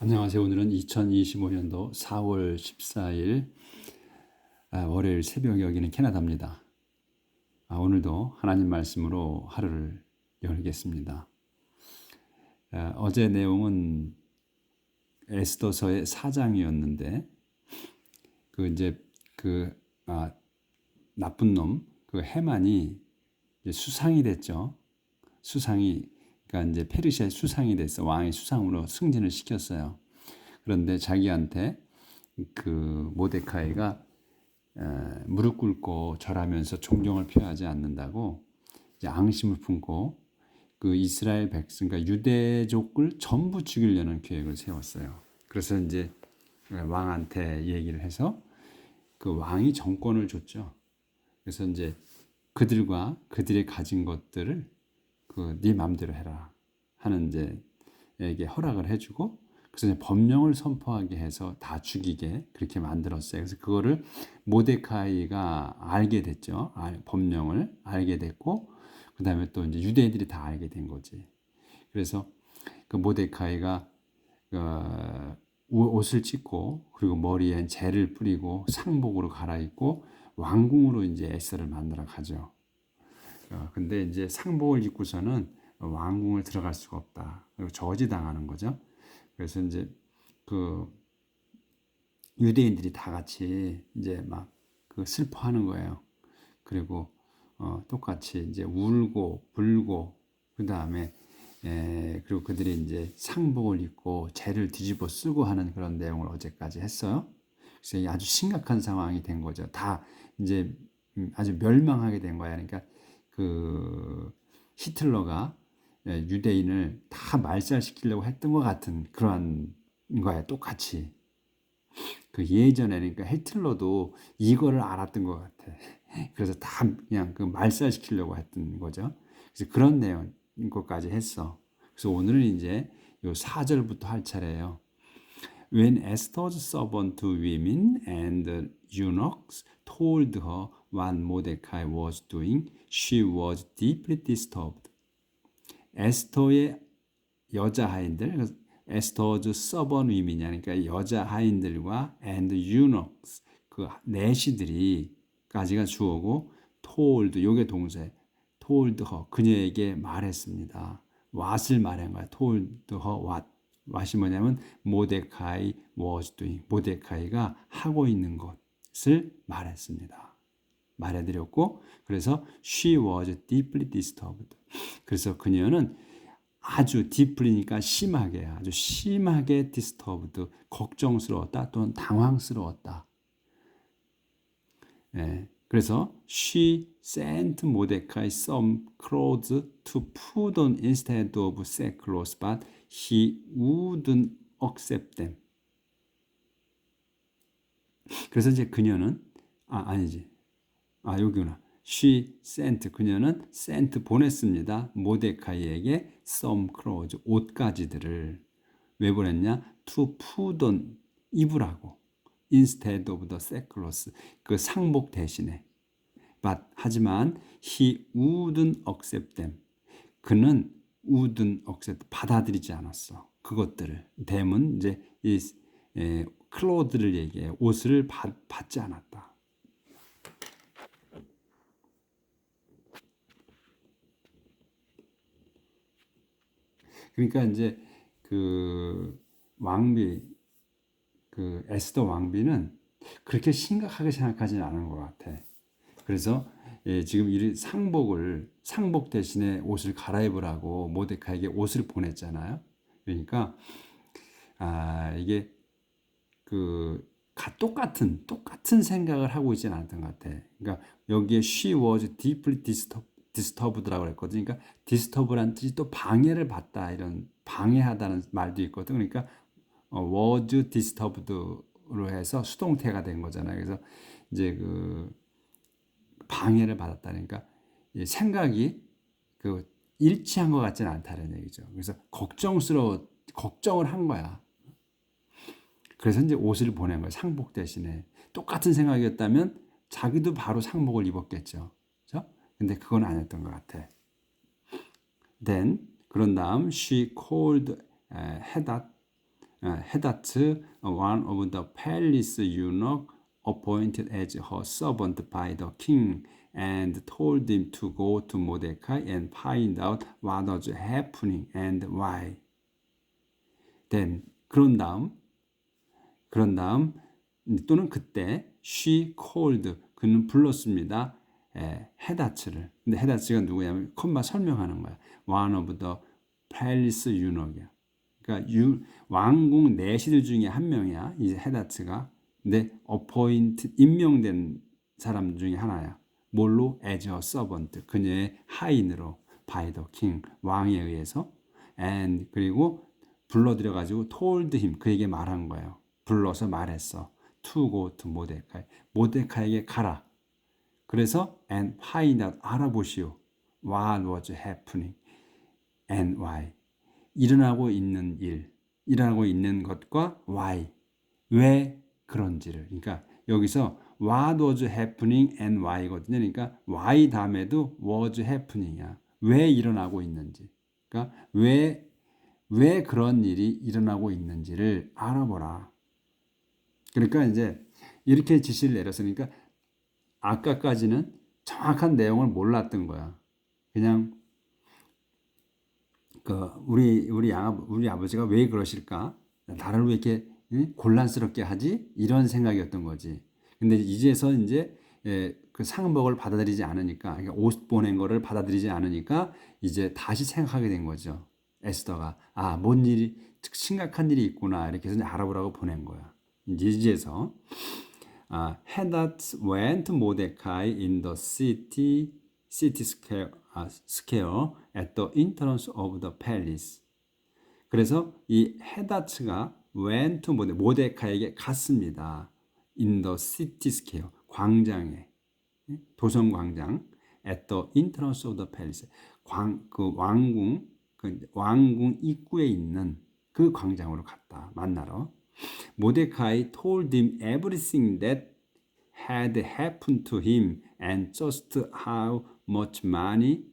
안녕하세요. 오늘은 2025년도 4월 14일 월요일 새벽에 여기는 캐나다입니다. 오늘도 하나님 말씀으로 하루를 열겠습니다. 어제 내용은 에스더서의 4장이었는데 그 이제 그 나쁜 놈 그 해만이 이제 수상이 됐죠. 그러니까 이제 페르시아의 수상이 됐어. 왕의 수상으로 승진을 시켰어요. 그런데 자기한테 그 모데카이가 무릎 꿇고 절하면서 존경을 표하지 않는다고 이제 앙심을 품고 그 이스라엘 백성, 그러니까 유대족을 전부 죽이려는 계획을 세웠어요. 그래서 이제 왕한테 얘기를 해서 그 왕이 정권을 줬죠. 그래서 이제 그들과 그들이 가진 것들을 네 마음대로 해라 하는 이제 에게 허락을 해주고, 그래서 이제 법령을 선포하게 해서 다 죽이게 그렇게 만들었어요. 그래서 그거를 모데카이가 알게 됐죠. 법령을 알게 됐고, 그 다음에 또 이제 유대인들이 다 알게 된 거지. 그래서 그 모데카이가 옷을 찢고, 그리고 머리엔 재를 뿌리고 상복으로 갈아입고 왕궁으로 이제 에스더를 만나러 가죠. 근데 이제 상복을 입고서는 왕궁을 들어갈 수가 없다. 그리고 저지당하는 거죠. 그래서 이제 그 유대인들이 다 같이 이제 막 그 슬퍼하는 거예요. 그리고 똑같이 이제 울고 불고, 그 다음에 그리고 그들이 이제 상복을 입고 재를 뒤집어 쓰고 하는 그런 내용을 어제까지 했어요. 그래서 아주 심각한 상황이 된 거죠. 다 이제 아주 멸망하게 된 거야. 그러니까 그 히틀러가 유대인을 다 말살시키려고 했던 것 같은 그러한 거야. 똑같이. 그 예전에, 그러니까 히틀러도 이거를 알았던 것 같아. 그래서 다 그냥 그 말살시키려고 했던 거죠. 그래서 그런 내용 것까지 했어. 그래서 오늘은 이제 요 4절부터 할 차례예요. When Esther's servant women and the eunuchs told her what Mordecai was doing, she was deeply disturbed. 에스더의 여자 하인들, 에스더's servant women이 그러니까 여자 하인들과 and eunuchs, 그 내시들이까지가 주어고, told 요게 동사에 told her 그녀에게 말했습니다. what을 말한 거야. told her what. what이 뭐냐면 모데카이 was doing, 모데카이가 하고 있는 것을 말했습니다. 말해드렸고, 그래서 she was deeply disturbed. 그래서 그녀는 아주 deeply니까 심하게, 아주 심하게 disturbed, 걱정스러웠다 또는 당황스러웠다. 그래서 she sent Mordecai some clothes to put on instead of sackcloth, but he wouldn't accept them. 그래서 이제 그녀는 아니지. 여기구나. She sent, 그녀는 sent 보냈습니다. 모데카이에게 some clothes, 옷가지들을. 왜 보냈냐? To put on, 입으라고. Instead of the sackcloth, 그 상복 대신에. But, 하지만 he wouldn't accept them. 그는 wouldn't accept, 받아들이지 않았어. 그것들을. them은 이제 이 clothes를 얘기해. 옷을 받지 않았다. 그러니까 이제 그 왕비, 그 에스더 왕비는 그렇게 심각하게 생각하지는 않은 것 같아. 그래서 지금 이 상복 대신에 옷을 갈아입으라고 모데카에게 옷을 보냈잖아요. 그러니까 이게 그 똑같은 생각을 하고 있지는 않았던 것 같아. 그러니까 여기에 she was deeply disturbed라고 그랬거든. 그러니까 disturb란 뜻이 또 방해를 받다, 이런 방해하다는 말도 있거든. 그러니까 was disturbed로 해서 수동태가 된 거잖아요. 그래서 이제 그 방해를 받았다니까 생각이 그 일치한 것 같지는 않다는 얘기죠. 그래서 걱정을 한 거야. 그래서 이제 옷을 보낸 거예요. 상복 대신에. 똑같은 생각이었다면 자기도 바로 상복을 입었겠죠. 그렇죠? 근데 그건 아니었던 것 같아. Then, 그런 다음 she called Hadad 헤다트, one of the palace eunuch, appointed as her servant by the king, and told him to go to Mordecai and find out what was happening and why. Then 그런 다음 또는 그때 she called 그는 불렀습니다. 헤다츠를. 근데 헤다츠가 누구냐면 콤마 설명하는 거야. One of the palace eunuch이야. 그러니까 왕궁 내시들 중에 한 명이야. 이 헤다츠가. 근데 appointed 임명된 사람 중에 하나야. 뭘로? As a servant. 그녀의 하인으로 by the king 왕에 의해서 and 그리고 불러들여 가지고 told him 그에게 말한 거예요. 불러서 말했어. To go to 모데카이. 모데카이에게 가라. 그래서 and find out 알아보시오. What was happening and why. 일어나고 있는 일, 일어나고 있는 것과 why. 왜 그런지를. 그러니까 여기서 what was happening and why거든요. 그러니까 why 다음에도 was happening이야. 왜 일어나고 있는지. 그러니까 왜 그런 일이 일어나고 있는지를 알아보라. 그러니까 이제 이렇게 지시를 내렸으니까 아까까지는 정확한 내용을 몰랐던 거야. 그냥 우리 아버지가 왜 그러실까? 나를 왜 이렇게 곤란스럽게 하지? 이런 생각이었던 거지. 근데 이제서 이제 그 상복을 받아들이지 않으니까, 그러니까 옷 보낸 거를 받아들이지 않으니까 이제 다시 생각하게 된 거죠. 에스더가 뭔 일이 심각한 일이 있구나 이렇게 해서 알아보라고 보낸 거야. 이제서 Hadad went to Mordecai in the city square at the entrance of the palace. 그래서 이 헤다츠가 went to 모데카이에게 갔습니다. In the city square 광장에 도성 광장 at the entrance of the palace 왕궁 입구에 있는 그 광장으로 갔다 만나러. 모데카이 told him everything that had happened to him and just how much money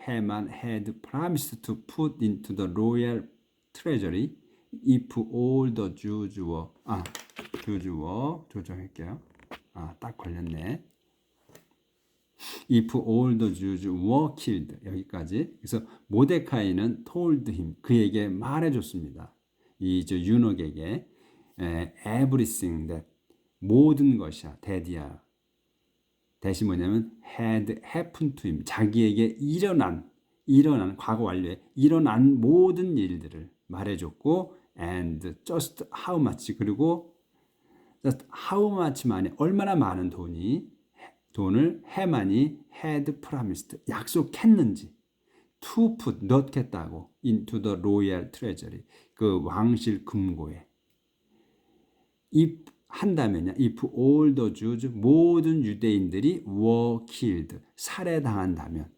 Haman had promised to put into the royal treasury if all the Jews were 조정할게요. 딱 걸렸네. If all the Jews were killed 여기까지. 그래서 모데카이는 told him 그에게 말해줬습니다. 이 유녹에게 everything that 모든 것이야 that이야. 대신 뭐냐면 had happened to him 자기에게 일어난 과거 완료에 일어난 모든 일들을 말해줬고 and just how much 그리고 just how much만이 얼마나 많은 돈을 해만이 had promised 약속했는지 to put 넣겠다고 into the royal treasury 그 왕실 금고에 if 한다면요 if all the Jews 모든 유대인들이 were killed 살해당한다면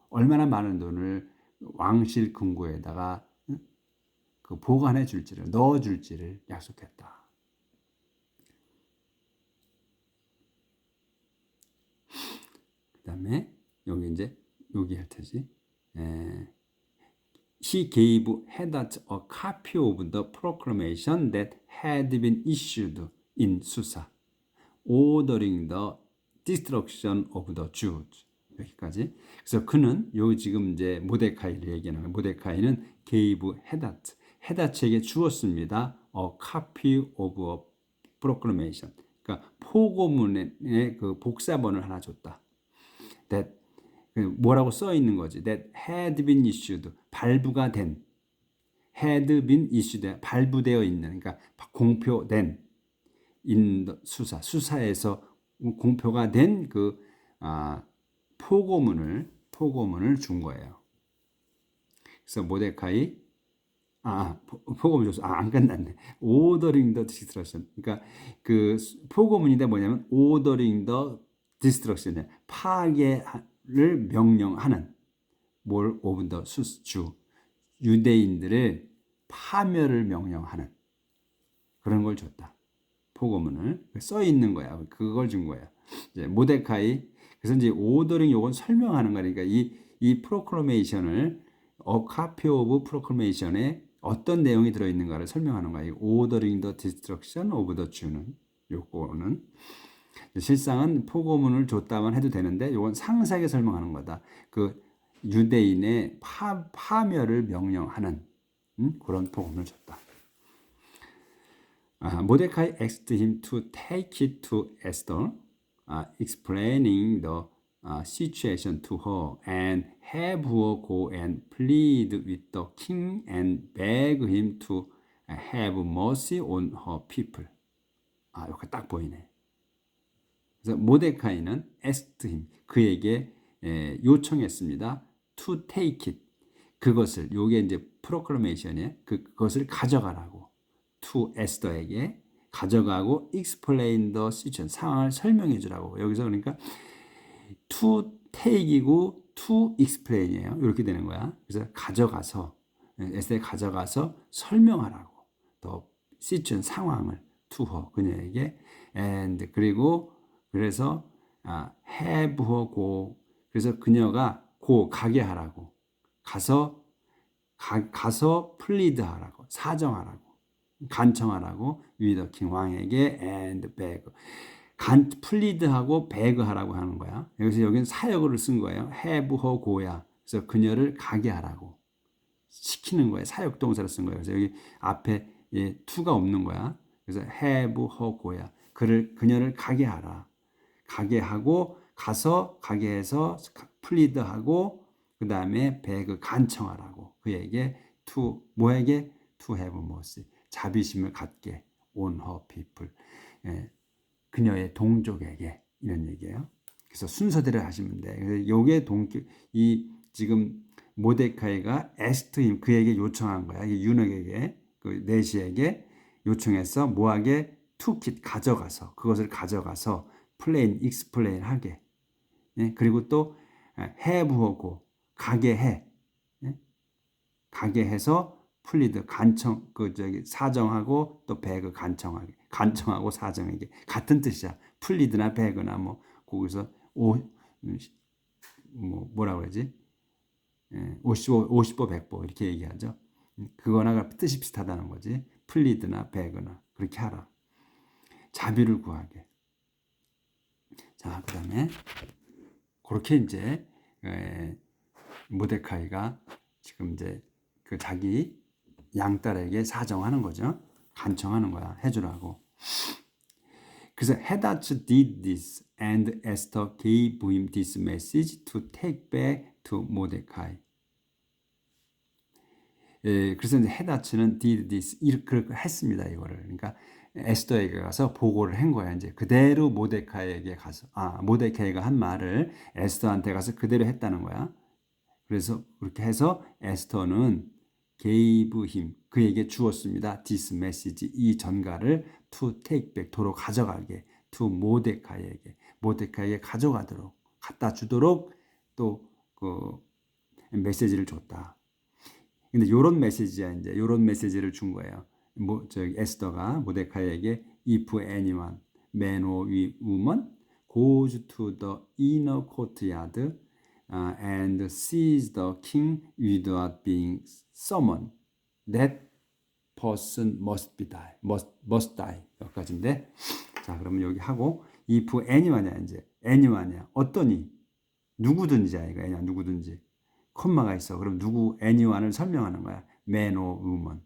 얼마나 많은 돈을 왕실 금고에다가 그 보관해 줄지를 넣어 줄지를 약속했다. 그다음에 여기 할 테지. He gave Hadad a copy of the proclamation that had been issued in Susa, ordering the destruction of the Jews. 여기까지. 그래서 그는 지금 이제 모데카이를 얘기하는 거예요. 모데카이는 gave 헤다츠에게 주었습니다. A copy of a proclamation. 그러니까 포고문의 그 복사본을 하나 줬다. That 뭐라고 써 있는 거지? That had been issued 발부가 된 had been issued 발부되어 있는 그러니까 공표된 in the 수사에서 공표가 된 그 포고문을 준 거예요. 그래서 모데카이 포고문 줬어. 안 끝났네. Ordering the destruction. 그러니까 그 포고문인데 뭐냐면 ordering the destruction 파괴를 명령하는 뭘 of the 주 유대인들의 파멸을 명령하는 그런 걸 줬다. 포고문을 써 있는 거야. 그걸 준 거야. 이제 모데카이 그래서 이제 오더링 요건 설명하는 거니까 이 프로클레이션을 A copy of proclamation에 어떤 내용이 들어있는가를 설명하는 거야. 이 ordering the destruction of the Jew는 요거는 실상은 포고문을 줬다만 해도 되는데 이건 상세하게 설명하는 거다. 그 유대인의 파멸을 명령하는 그런 포고문을 줬다. 모데카이 asked him to take it to Esther, explaining the situation to her and have her go and plead with the king and beg him to have mercy on her people. 이렇게 딱 보이네. 그래서 모데카이는 asked him, 그에게 요청했습니다. to take it, 그것을, 요게 이제 proclamation이에요. 그것을 가져가라고. to 에스더에게 가져가고 explain the situation, 상황을 설명해 주라고. 여기서 그러니까 to take이고 to explain이에요. 이렇게 되는 거야. 그래서 가져가서, 에스더에 가져가서 설명하라고. 더 situation, 상황을 to her, 그녀에게. and 그리고 그래서 have her go, 그래서 그녀가 가게 하라고. 가서 plead 하라고. 사정하라고. 간청하라고. with the king, 왕에게. and beg, plead하고 beg 하라고 하는 거야. 여기는 사역어를 쓴 거예요. have her go야. 그래서 그녀를 가게 하라고 시키는 거예요. 사역 동사를 쓴 거예요. 그래서 여기 앞에 to가 없는 거야. 그래서 have her go야. 그녀를 가게 하라. 가게 하고, 가서 가게 해서 plead하고, 그 다음에 beg, 간청하라고. 그에게 뭐에게? to have mercy, 자비심을 갖게. on her people, 그녀의 동족에게. 이런 얘기예요. 그래서 순서대로 하시면 돼. 그래서 요게 지금 모데카이가 에스트임, 그에게 요청한 거야. 유넉에게, 그 내시에게 요청해서 뭐하게? 투킷, 가져가서, 그것을 가져가서 explain 하게. 그리고 또 해부하고 가게 해. 가게 해서 plead, 간청, 사정하고 또 beg, 간청하고 사정하게. 같은 뜻이야. plead나 beg나 거기서 뭐라고 그러지? 50보 100보 이렇게 얘기하죠. 그거나 뜻이 비슷하다는 거지. plead나 beg나 그렇게 하라. 자비를 구하게. 자, 그다음에 그렇게 이제 모데카이가 지금 이제 그 자기 양딸에게 사정하는 거죠. 간청하는 거야. 해주라고. 그래서 헤다츠 did this and Esther gave him this message to take back to Mordecai. 그래서 이제 헤다츠는 did this, 이렇게 했습니다. 이거를. 그러니까 에스더에게 가서 보고를 한 거야. 이제 그대로 모데카이에게 가서, 모데카이가 한 말을 에스더한테 가서 그대로 했다는 거야. 그래서 그렇게 해서 에스더는 gave him, 그에게 주었습니다. this message, 이 전가를 to take back, 도로 가져가게. to 모데카이에게 가져가도록, 갖다 주도록 또 그 메시지를 줬다. 근데 요런 메시지야, 이제 요런 메시지를 준 거예요. 에스더가 모데카이에게 if anyone, man or woman, goes to the inner courtyard and sees the king without being summoned, that person must die. 여기까지인데, 자, 그러면 여기 하고 if anyone이야. 이제 anyone이야. 어떠니? 누구든지야. 이거 아니야. 누구든지. 콤마가 있어. 그럼 anyone을 설명하는 거야. man or woman.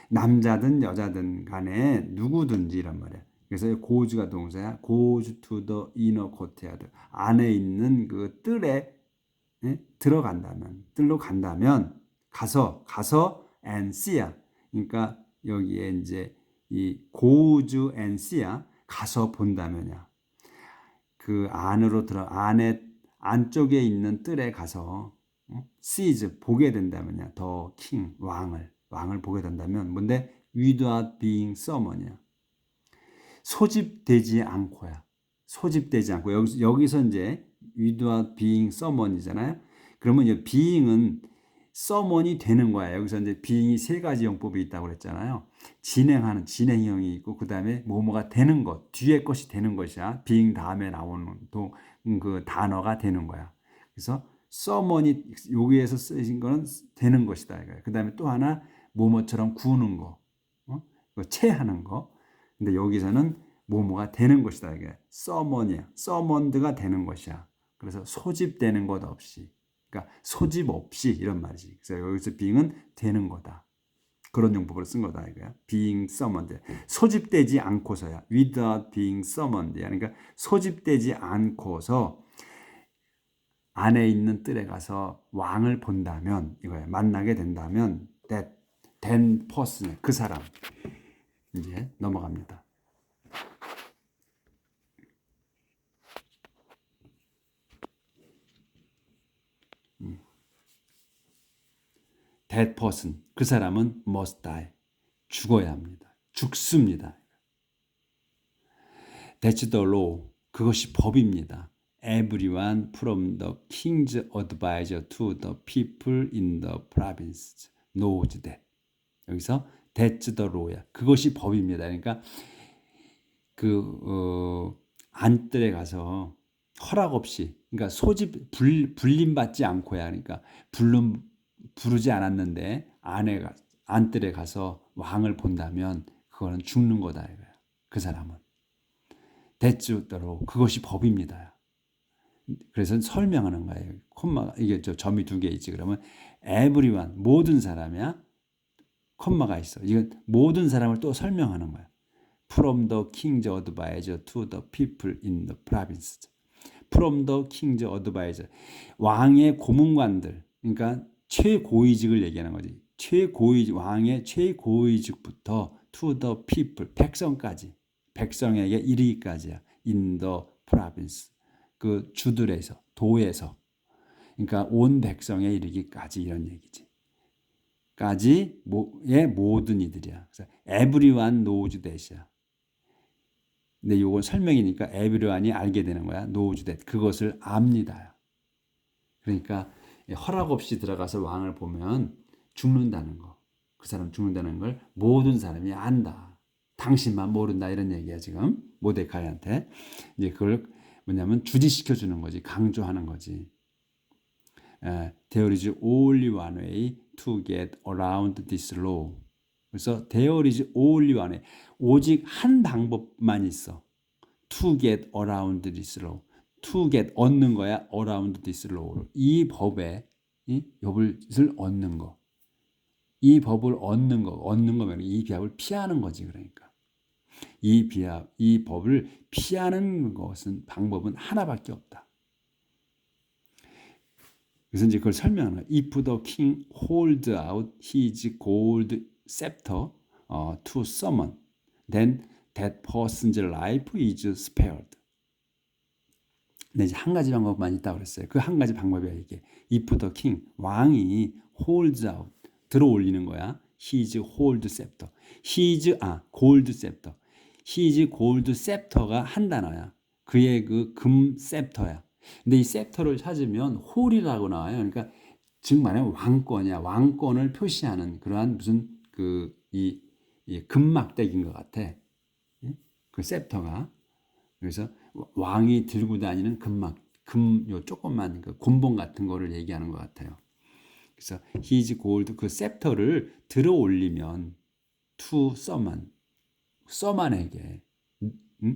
남자든 여자든 간에 누구든지란 말이야. 그래서 goes가 동사야. goes to the inner courtyard. 안에 있는 그 뜰에 들어간다면, 뜰로 간다면, 가서 and see야. 그러니까 여기에 이제 이 goes and see야. 가서 본다면이야. 그 안으로 안쪽에 있는 뜰에 가서 sees, 보게 된다면이야. the king, 왕을 보게 된다면 뭔데? without being summoned이야. 소집되지 않고야. 소집되지 않고. 여기서 이제 without being summoned이잖아요. 그러면 이 being은 summon이 되는 거야. 여기서 이제 being이 세 가지 용법이 있다고 그랬잖아요. 진행하는 진행형이 있고, 그 다음에 뭐뭐가 되는 것, 뒤에 것이 되는 것이야. being 다음에 나오는 그 단어가 되는 거야. 그래서 서머니 여기에서 쓰신 거는 되는 것이다 이거예요. 그다음에 또 하나 뭐뭐처럼 구는 거, 체하는 거. 근데 여기서는 뭐뭐가 되는 것이다 이게 서머니야. 서먼드가 되는 것이야. 그래서 소집되는 것 없이, 그러니까 소집 없이 이런 말이지. 그래서 여기서 being은 되는 거다. 그런 용법으로 쓴 거다 이거야. being summoned. 소집되지 않고서야. without being summoned. 그러니까 소집되지 않고서 안에 있는 뜰에 가서 왕을 본다면 이거야. 만나게 된다면 that then person 그 사람 이제 넘어갑니다. that person 그 사람은 must die 죽어야 합니다. 죽습니다. That's the law 그것이 법입니다. Everyone from the king's advisor to the people in the province knows that. 여기서 that's the law야. 그것이 법입니다. 그러니까 안뜰에 가서 허락 없이, 그러니까 소집 불림 받지 않고야. 그러니까 부르지 않았는데 안뜰에 가서 왕을 본다면 그거는 죽는 거다 이거야. 그 사람은. that's the law. 그것이 법입니다. 그래서 설명하는 거예요. 콤마가 이게 점이 두 개 있지. 그러면 everyone 모든 사람이야. 콤마가 있어. 이건 모든 사람을 또 설명하는 거야. From the king's advisor to the people in the province. From the king's advisor. 왕의 고문관들. 그러니까 최고위직을 얘기하는 거지. 왕의 최고위직부터 to the people. 백성까지. 백성에게 이르기까지야. In the province. 그 주들에서, 도에서. 그러니까 온 백성에 이르기까지 이런 얘기지. 까지의 모든 이들이야. 그래서 everyone knows that이야. 근데 이건 설명이니까 everyone이 알게 되는 거야. knows that. 그것을 압니다. 그러니까 허락 없이 들어가서 왕을 보면 죽는다는 거. 그 사람 죽는다는 걸 모든 사람이 안다. 당신만 모른다 이런 얘기야 지금 모데카이한테. 이제 그걸 뭐냐면 주지시켜 주는 거지. 강조하는 거지. There is only one way to get around this law. 그래서 there is only one way. 오직 한 방법만 있어. To get around this law. To get 얻는 거야. Around this law. 이 법에 이 법을 얻는 거. 이 법을 얻는 거면 이 비합을 피하는 거지. 그러니까 이 법을 피하는 것은 방법은 하나밖에 없다. 그래서 이제 그걸 설명하는 거야. If the king hold out his gold scepter to someone, then that person's life is spared. 근데 이제 한 가지 방법만 있다고 그랬어요. 그 한 가지 방법이야 이게. If the king 왕이 holds out 들어 올리는 거야. His hold scepter. gold scepter. His gold scepter가 한 단어야. 그의 그 금 셉터야. 근데 이 셉터를 찾으면 홀이라고 나와요. 그러니까 즉 말하면 왕권이야. 왕권을 표시하는 그러한 무슨 이 금막대기인 것 같아. 그 셉터가. 그래서 왕이 들고 다니는 요 조그만 그 곤봉 같은 거를 얘기하는 것 같아요. 그래서 his gold 그 셉터를 들어 올리면 to 서만에게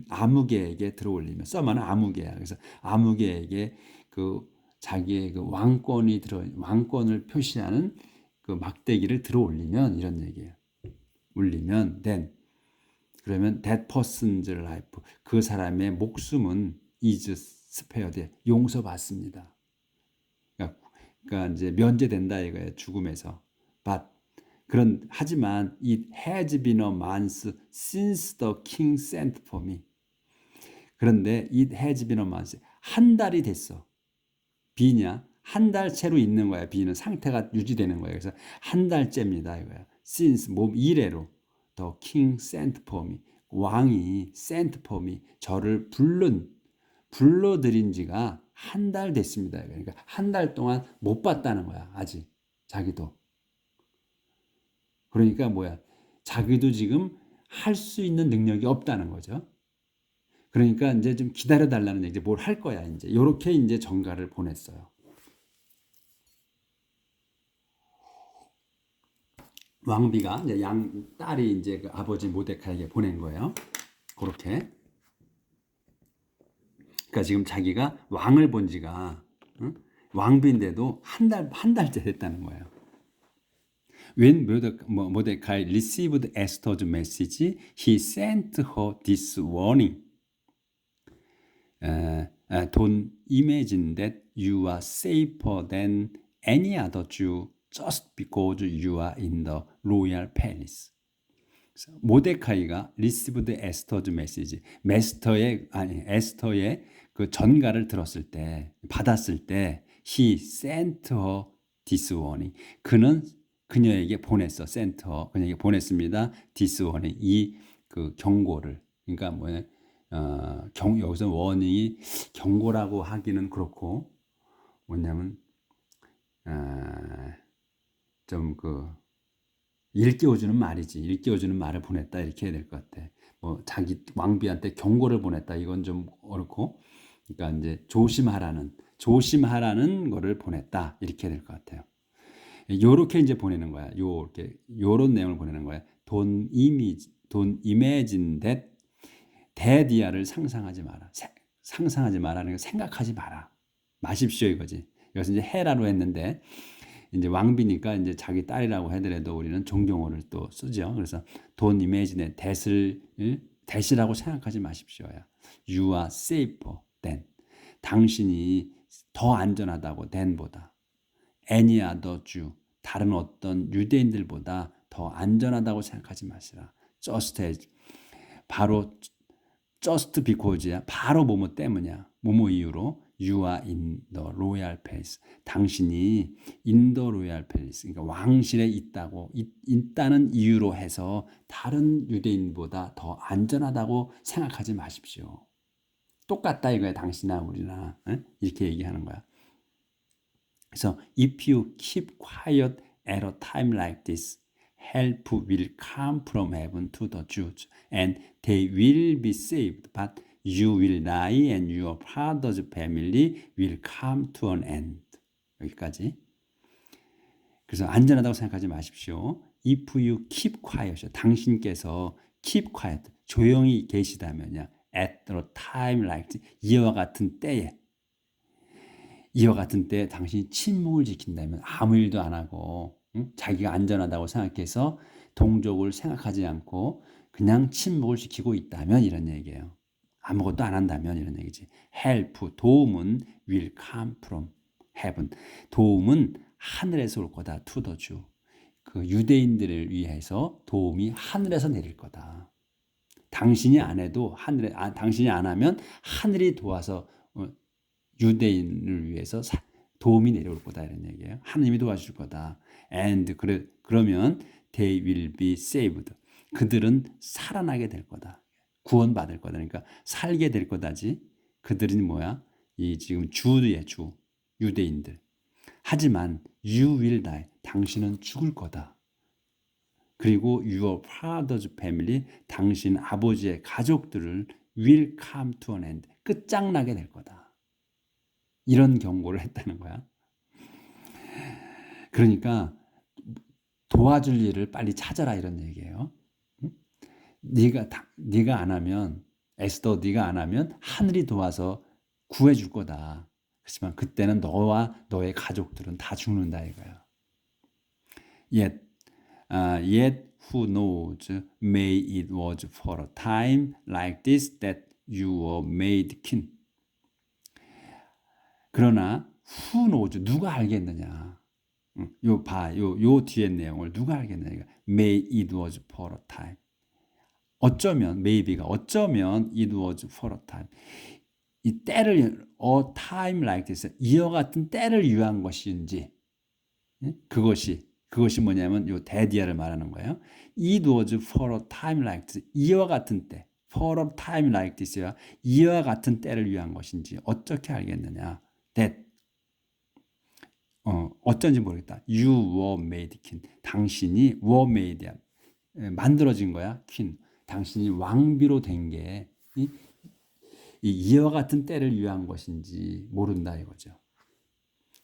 아무개에게 들어올리면 서만은 아무개야. 그래서 아무개에게 그 자기의 그 왕권을 표시하는 그 막대기를 들어올리면 이런 얘기예요. 올리면 then 그러면 that person's life 그 사람의 목숨은 is spared 용서받습니다. 그러니까 이제 면제된다 이거예요. 죽음에서. But 하지만 it has been a month since the king sent for me. 그런데 it has been a month 한 달이 됐어. B냐? 한 달째로 있는 거야. B는 상태가 유지되는 거야. 그래서 한 달째입니다 이거야. Since 이래로 the king sent for me. 왕이 sent for me 저를 불러들인 지가 한 달 됐습니다. 그러니까 한 달 동안 못 봤다는 거야. 아직 자기도. 그러니까 뭐야? 자기도 지금 할 수 있는 능력이 없다는 거죠. 그러니까 이제 좀 기다려 달라는 얘기. 뭘 할 거야 이제. 요렇게 이제 전가를 보냈어요. 왕비가 이제 딸이 이제 그 아버지 모데카이에게 보낸 거예요. 그렇게. 그러니까 지금 자기가 왕을 본 지가 응? 왕비인데도 한 달째 됐다는 거예요. When Mordecai received Esther's message, he sent her this warning. Don't imagine that you are safer than any other Jew just because you are in the royal palace. 모데카이가 received Esther's message, 에스터의 그 전가를 들었을 때, 받았을 때, he sent her this warning. 그는 그녀에게 보냈어. sent her. 그녀에게 보냈습니다. this warning. 이 그 경고를. 그러니까 뭐냐? 여기서 warning이 경고라고 하기는 그렇고 뭐냐면 좀 그 일깨워주는 말이지. 일깨워주는 말을 보냈다 이렇게 해야 될 것 같아. 뭐 자기 왕비한테 경고를 보냈다 이건 좀 어렵고, 그러니까 이제 조심하라는 거를 보냈다 이렇게 해야 될 것 같아요. 요렇게 이제 보내는 거야. 요런 내용을 보내는 거야. Don't imagine that 대디아를 상상하지 마라. 상상하지 마라는 거 생각하지 마라. 마십시오 이거지. 이것은 이제 헤라로 했는데 이제 왕비니까 이제 자기 딸이라고 하더라도 우리는 존경어를 또 쓰죠. 그래서 Don't imagine 대시라고 생각하지 마십시오야. You are safer than. 당신이 더 안전하다고 than보다. Any other Jew. 다른 어떤 유대인들보다 더 안전하다고 생각하지 마시라. Just as. 바로 just because야. 바로 뭐뭐 때문이야. 뭐뭐 이유로 you are in the royal palace. 당신이 in the royal palace. 그러니까 왕실에 있다는 이유로 해서 다른 유대인보다 더 안전하다고 생각하지 마십시오. 똑같다 이거야. 당신이나 우리나. 이렇게 얘기하는 거야. 그래서 if you keep quiet at a time like this, help will come from heaven to the Jews, and they will be saved. But you will die, and your father's family will come to an end. 여기까지. 그래서 안전하다고 생각하지 마십시오. If you keep quiet, 당신께서 keep quiet, 조용히 계시다면요. At a time like this, 이와 같은 때에 당신이 침묵을 지킨다면 아무 일도 안 하고 자기가 안전하다고 생각해서 동족을 생각하지 않고 그냥 침묵을 지키고 있다면 이런 얘기예요. 아무것도 안 한다면 이런 얘기지. help, 도움은 will come from heaven. 도움은 하늘에서 올 거다. to the Jew. 그 유대인들을 위해서 도움이 하늘에서 내릴 거다. 당신이 안 해도 당신이 안 하면 하늘이 도와서 유대인을 위해서 도움이 내려올 거다 이런 얘기예요. 하나님이 도와줄 거다. And 그러면 they will be saved. 그들은 살아나게 될 거다. 구원받을 거다. 그러니까 살게 될 거다지. 그들은 뭐야? 이 지금 주의 주 유대인들. 하지만 you will die. 당신은 죽을 거다. 그리고 your father's family, 당신 아버지의 가족들을 will come to an end. 끝장나게 될 거다. 이런 경고를 했다는 거야. 그러니까 도와줄 일을 빨리 찾아라 이런 얘기예요. 네가 안 하면 에스더 네가 안 하면 하늘이 도와서 구해줄 거다. 그렇지만 그때는 너와 너의 가족들은 다 죽는다 이거야. Yet who knows? May it was for a time like this that you were made king. 그러나 who knows? 누가 알겠느냐? 요 뒤에 내용을 누가 알겠느냐? May it was for a time. 어쩌면 maybe가 어쩌면 it was for a time. 이 때를 a time like this 이와 같은 때를 위한 것인지 그것이 뭐냐면 요 데디아를 말하는 거예요. It was for a time like this 이와 같은 때 for a time like this야 이와 같은 때를 위한 것인지 어떻게 알겠느냐? That 어쩐지 모르겠다. You were made king. 당신이 were made야. 만들어진 거야. king. 당신이 왕비로 된 게 이와 같은 때를 위한 것인지 모른다 이거죠.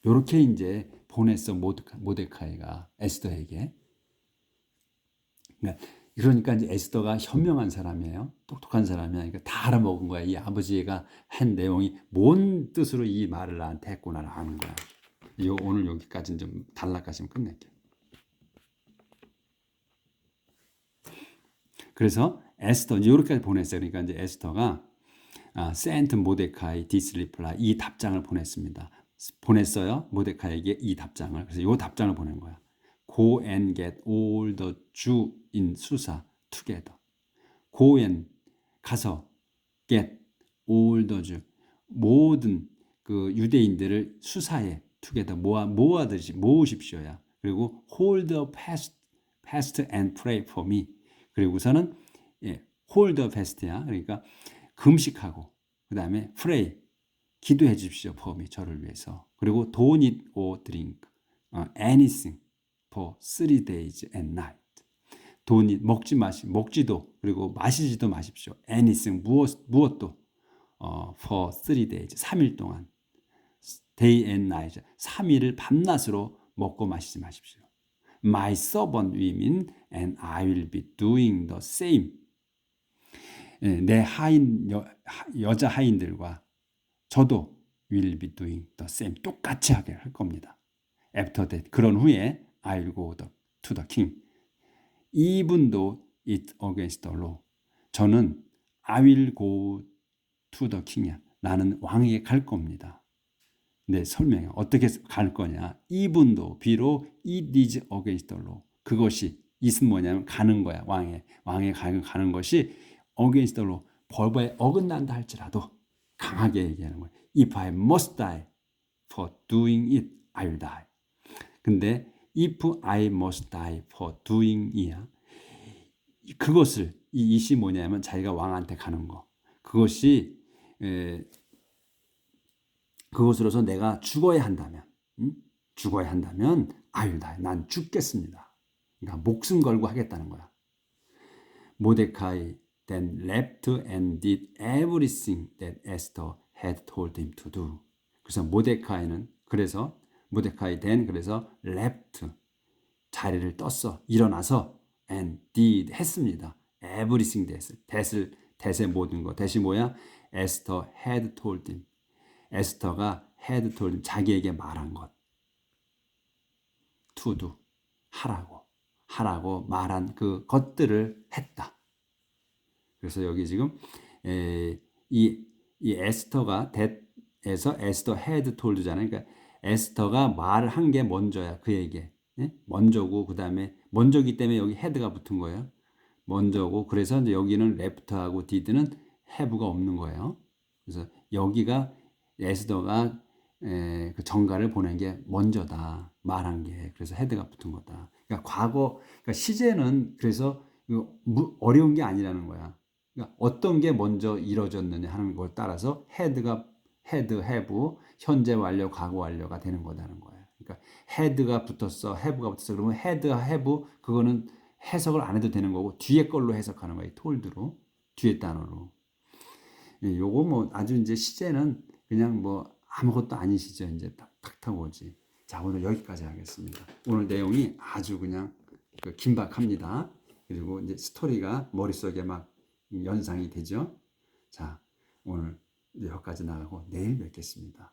이렇게 이제 보냈어 모데카이가 에스더에게. 그러니까 이제 에스더가 현명한 사람이에요. 똑똑한 사람이야. 그러니까 다 알아먹은 거야. 이 아버지가 한 내용이 뭔 뜻으로 이 말을 나한테 했구나를 아는 거야. 오늘 여기까지는 좀 단락까지는 끝낼게요. 그래서 에스더 이렇게까지 보냈어요. 그러니까 이제 에스더가 sent 모데카이 this reply 이 답장을 보냈습니다. 보냈어요. 모데카이에게 이 답장을. 그래서 이 답장을 보낸 거야. Go and get all the Jew in Susa together. Go and 가서 get all the Jew 모든 그 유대인들을 수사에 together 모으십시오야. 그리고 hold a fast and pray for me. 그리고서는 hold a fast야. 그러니까 금식하고 그다음에 pray 기도해 주십시오. for me 저를 위해서. 그리고 don't eat or drink anything for 3 days and night. don't eat 먹지도 그리고 마시지도 마십시오. anything 무엇도 for 3 days 3일 동안 day and night 3일을 밤낮으로 먹고 마시지 마십시오. My servant women and I will be doing the same. 내 여자 하인들과 저도 will be doing the same. 똑같이 하게 할 겁니다. After that, 그런 후에 I'll go to the king. Even though it's against the law. 저는 I will go to the king이야. 나는 왕에게 갈 겁니다. 네, 설명해. 어떻게 갈 거냐. even though, 비록 it is against the law. 그것이 it은 뭐냐면 가는 거야. 왕에 가는 것이 against the law. 법에 어긋난다 할지라도 강하게 얘기하는 거예요. If I must die for doing it, I will die. 근데 if I must die for doing it이야. 그것을 이 it이 뭐냐면 자기가 왕한테 가는 거. 그것이 그것으로서 내가 죽어야 한다면 I will die. 난 죽겠습니다. 그러니까 목숨 걸고 하겠다는 거야. 모데카이 then left and did everything that Esther had told him to do. 그래서 모데카이 then 그래서 left 자리를 떴어. 일어나서 and did 했습니다. everything that의 모든 거. that이 뭐야? Esther had told him. 에스터가 had told him 자기에게 말한 것. to do 하라고 말한 그 것들을 했다. 그래서 여기 지금 이 에스터가 that에서 에스터 had told잖아요. 그러니까 에스터가 말을 한 게 먼저야. 그에게. 먼저고 그다음에 먼저기 때문에 여기 had가 붙은 거예요. 먼저고 그래서 이제 여기는 left하고 did는 have가 없는 거예요. 그래서 여기가 에스더가 그 전가를 보낸 게 먼저다. 말한 게. 그래서 헤드가 붙은 거다. 그러니까 그러니까 시제는 그래서 어려운 게 아니라는 거야. 그러니까 어떤 게 먼저 이루어졌느냐 하는 걸 따라서 헤드, have, 현재 완료, 과거 완료가 되는 거다는 거야. 그러니까 헤드가 붙었어, have가 붙었어. 그러면 헤드, have 그거는 해석을 안 해도 되는 거고 뒤에 걸로 해석하는 거야. 톨드로 뒤에 단어로. 요거 뭐 아주 이제 시제는 그냥 뭐 아무것도 아닌 시제 이제 탁 오지. 자, 오늘 여기까지 하겠습니다. 오늘 내용이 아주 그냥 긴박합니다. 그리고 이제 스토리가 머릿속에 막 연상이 되죠. 자, 오늘 여기까지 나가고 내일 뵙겠습니다.